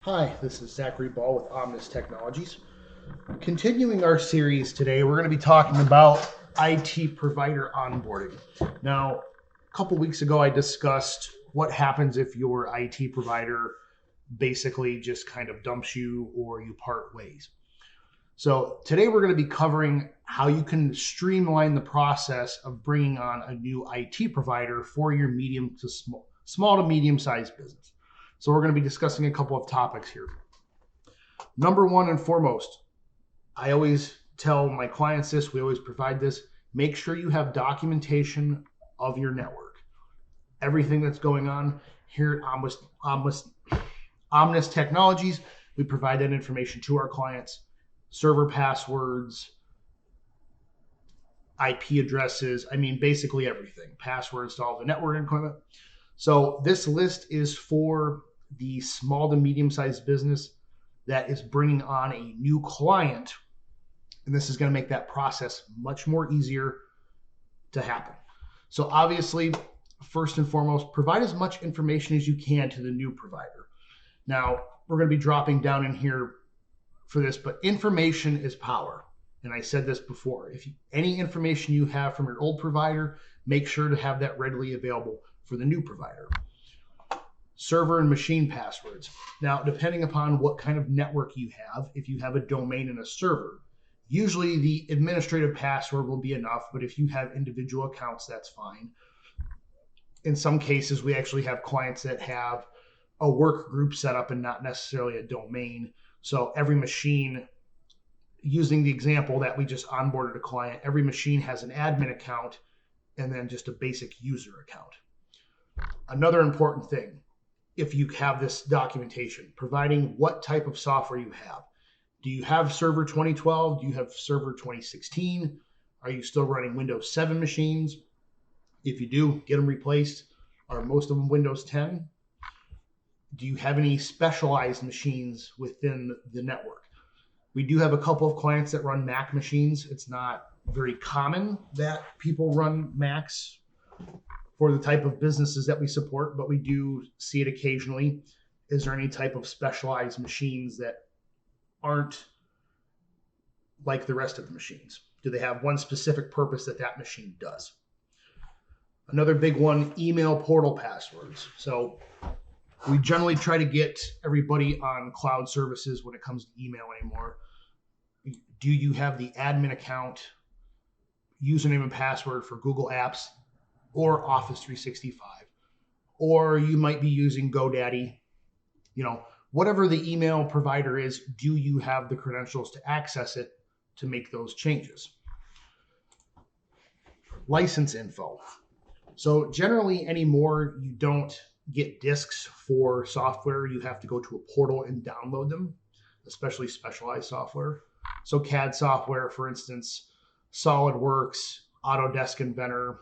Hi, this is Zachary Ball with Omnis Technologies. Continuing our series today, we're going to be talking about IT provider onboarding. Now, a couple weeks ago, I discussed what happens if your IT provider basically just kind of dumps you or you part ways. So, today we're going to be covering how you can streamline the process of bringing on a new IT provider for your medium to small to medium sized business. So, we're going to be discussing a couple of topics here. Number one and foremost, I always tell my clients this, we always provide this. Make sure you have documentation of your network. Everything that's going on here at Omnis Technologies, we provide that information to our clients. Server passwords, IP addresses, basically everything. Passwords to all the network equipment. So this list is for the small to medium-sized business that is bringing on a new client, and this is going to make that process much more easier to happen. So obviously, first and foremost, provide as much information as you can to the new provider. Now, we're going to be dropping down in here for this, but information is power. And I said this before, any information you have from your old provider, make sure to have that readily available for the new provider. Server and machine passwords. Now, depending upon what kind of network you have, if you have a domain and a server, usually the administrative password will be enough, but if you have individual accounts, that's fine. In some cases, we actually have clients that have a work group set up and not necessarily a domain. So every machine, using the example that we just onboarded a client, every machine has an admin account and then just a basic user account. Another important thing, if you have this documentation, providing what type of software you have. Do you have Server 2012? Do you have Server 2016? Are you still running Windows 7 machines? If you do, get them replaced. Are most of them Windows 10? Do you have any specialized machines within the network? We do have a couple of clients that run Mac machines. It's not very common that people run Macs for the type of businesses that we support, but we do see it occasionally. Is there any type of specialized machines that aren't like the rest of the machines? Do they have one specific purpose that that machine does? Another big one, email portal passwords. So we generally try to get everybody on cloud services when it comes to email anymore. Do you have the admin account, username and password for Google Apps or Office 365? Or you might be using GoDaddy. Whatever the email provider is, do you have the credentials to access it to make those changes? License info. So generally anymore, you don't get disks for software. You have to go to a portal and download them, especially specialized software. So CAD software, for instance, SolidWorks, Autodesk Inventor,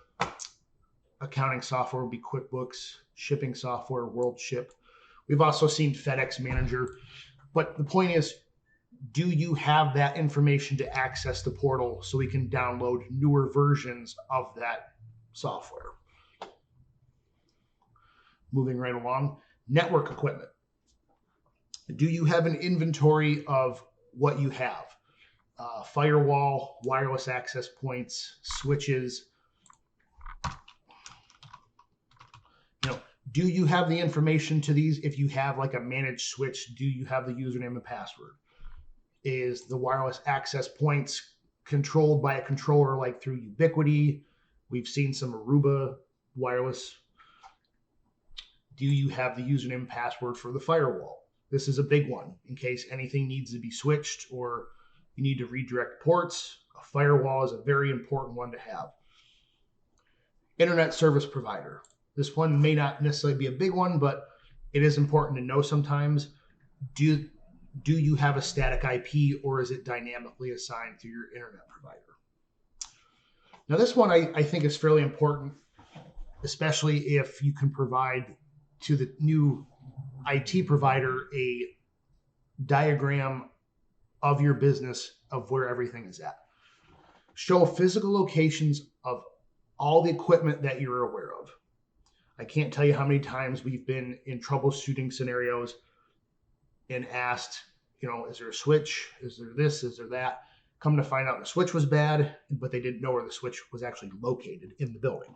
accounting software would be QuickBooks, shipping software, WorldShip. We've also seen FedEx Manager. But the point is, do you have that information to access the portal so we can download newer versions of that software? Moving right along, network equipment. Do you have an inventory of what you have? Firewall, wireless access points, switches. Do you have the information to these? If you have like a managed switch, do you have the username and password? Is the wireless access points controlled by a controller like through Ubiquiti? We've seen some Aruba wireless. Do you have the username and password for the firewall? This is a big one in case anything needs to be switched or you need to redirect ports. A firewall is a very important one to have. Internet service provider. This one may not necessarily be a big one, but it is important to know sometimes. Do you have a static IP or is it dynamically assigned through your internet provider? Now, this one I think is fairly important, especially if you can provide to the new IT provider a diagram of your business of where everything is at. Show physical locations of all the equipment that you're aware of. I can't tell you how many times we've been in troubleshooting scenarios and asked, is there a switch? Is there this? Is there that? Come to find out the switch was bad, but they didn't know where the switch was actually located in the building.